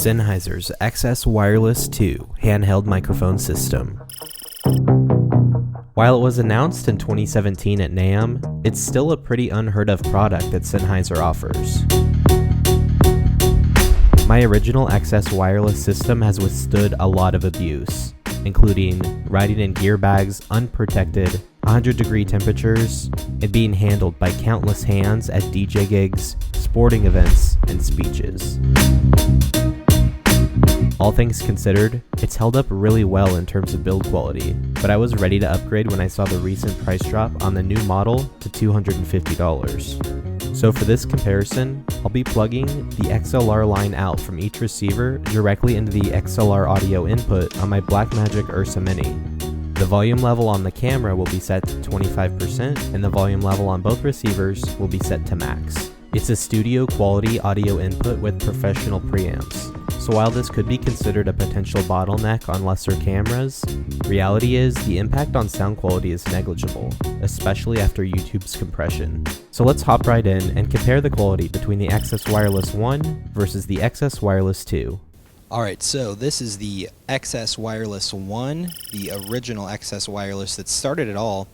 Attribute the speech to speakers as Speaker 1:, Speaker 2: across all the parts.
Speaker 1: Sennheiser's XS Wireless 2 handheld microphone system. While it was announced in 2017 at NAMM, it's still a pretty unheard of product that Sennheiser offers. My original XS Wireless system has withstood a lot of abuse, including riding in gear bags unprotected, 100-degree temperatures, and being handled by countless hands at DJ gigs, sporting events, and speeches. All things considered, it's held up really well in terms of build quality, but I was ready to upgrade when I saw the recent price drop on the new model to $250. So for this comparison, I'll be plugging the XLR line out from each receiver directly into the XLR audio input on my Blackmagic Ursa Mini. The volume level on the camera will be set to 25%, and the volume level on both receivers will be set to max. It's a studio quality audio input with professional preamps. So while this could be considered a potential bottleneck on lesser cameras, reality is the impact on sound quality is negligible, especially after YouTube's compression. So let's hop right in and compare the quality between the XS Wireless 1 versus the XS Wireless 2.
Speaker 2: Alright, so this is the XS Wireless 1, the original XS Wireless that started it all.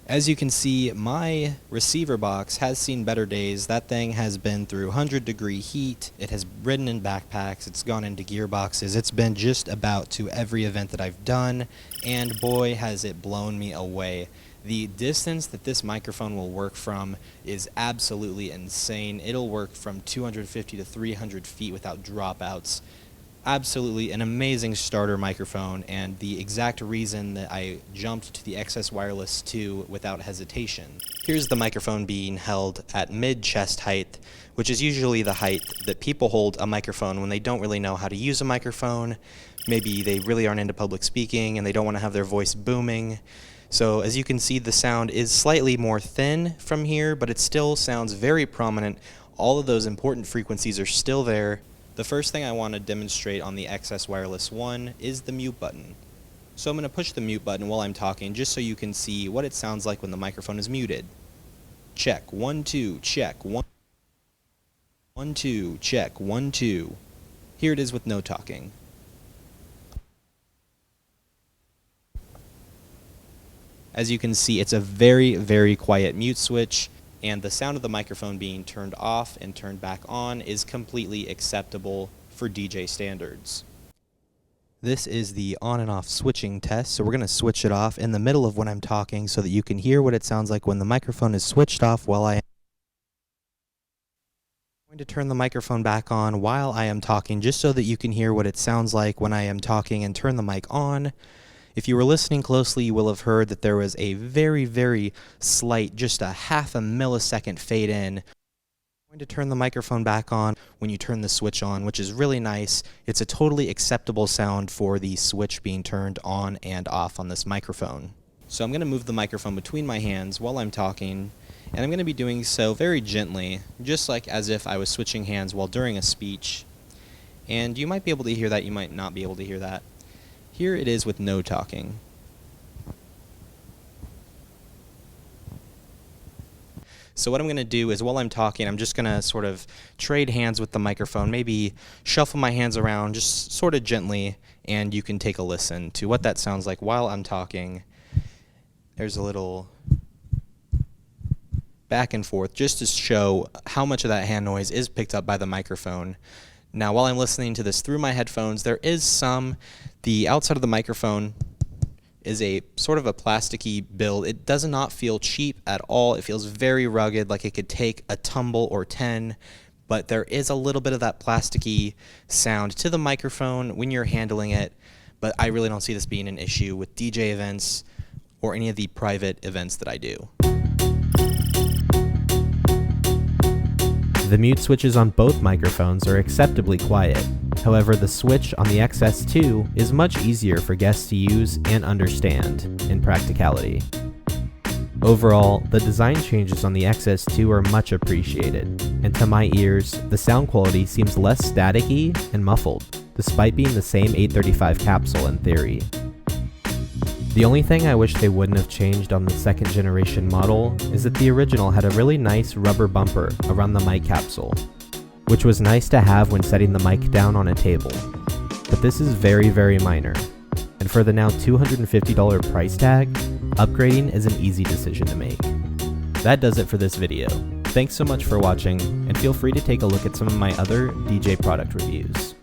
Speaker 2: As you can see, my receiver box has seen better days. That thing has been through 100-degree heat. It has ridden in backpacks. It's gone into gearboxes. It's been just about to every event that I've done, and boy, has it blown me away. The distance that this microphone will work from is absolutely insane. It'll work from 250 to 300 feet without dropouts. Absolutely an amazing starter microphone, and the exact reason that I jumped to the XS Wireless 2 without hesitation. Here's the microphone being held at mid-chest height, which is usually the height that people hold a microphone when they don't really know how to use a microphone. Maybe they really aren't into public speaking and they don't want to have their voice booming. So as you can see, the sound is slightly more thin from here, but it still sounds very prominent. All of those important frequencies are still there. The first thing I want to demonstrate on the XS Wireless 1 is the mute button. So I'm going to push the mute button while I'm talking just so you can see what it sounds like when the microphone is muted. Check, 1, 2, check, 1, 2, check, 1, 2. Here it is with no talking. As you can see, it's a very, very quiet mute switch, and the sound of the microphone being turned off and turned back on is completely acceptable for DJ standards. This is the on and off switching test, so we're going to switch it off in the middle of when I'm talking so that you can hear what it sounds like when the microphone is switched off while I'm going to turn the microphone back on while I am talking just so that you can hear what it sounds like when I am talking and turn the mic on. If you were listening closely, you will have heard that there was a very, very slight, just a half a millisecond fade in. I'm going to turn the microphone back on when you turn the switch on, which is really nice. It's a totally acceptable sound for the switch being turned on and off on this microphone. So I'm going to move the microphone between my hands while I'm talking, and I'm going to be doing so very gently, just like as if I was switching hands while during a speech. And you might be able to hear that, you might not be able to hear that. Here it is with no talking. So what I'm going to do is while I'm talking, I'm just going to sort of trade hands with the microphone, maybe shuffle my hands around just sort of gently, and you can take a listen to what that sounds like while I'm talking. There's a little back and forth just to show how much of that hand noise is picked up by the microphone. Now, while I'm listening to this through my headphones, there is the outside of the microphone is a sort of a plasticky build. It does not feel cheap at all. It feels very rugged, like it could take a tumble or 10, but there is a little bit of that plasticky sound to the microphone when you're handling it, but I really don't see this being an issue with DJ events or any of the private events that I do.
Speaker 1: The mute switches on both microphones are acceptably quiet. However, the switch on the XS2 is much easier for guests to use and understand in practicality. Overall, the design changes on the XS2 are much appreciated, and to my ears, the sound quality seems less staticky and muffled, despite being the same 835 capsule in theory. The only thing I wish they wouldn't have changed on the second generation model is that the original had a really nice rubber bumper around the mic capsule. which was nice to have when setting the mic down on a table. But this is very minor, and for the now $250 price tag, upgrading is an easy decision to make. That does it for this video. Thanks so much for watching, and feel free to take a look at some of my other DJ product reviews.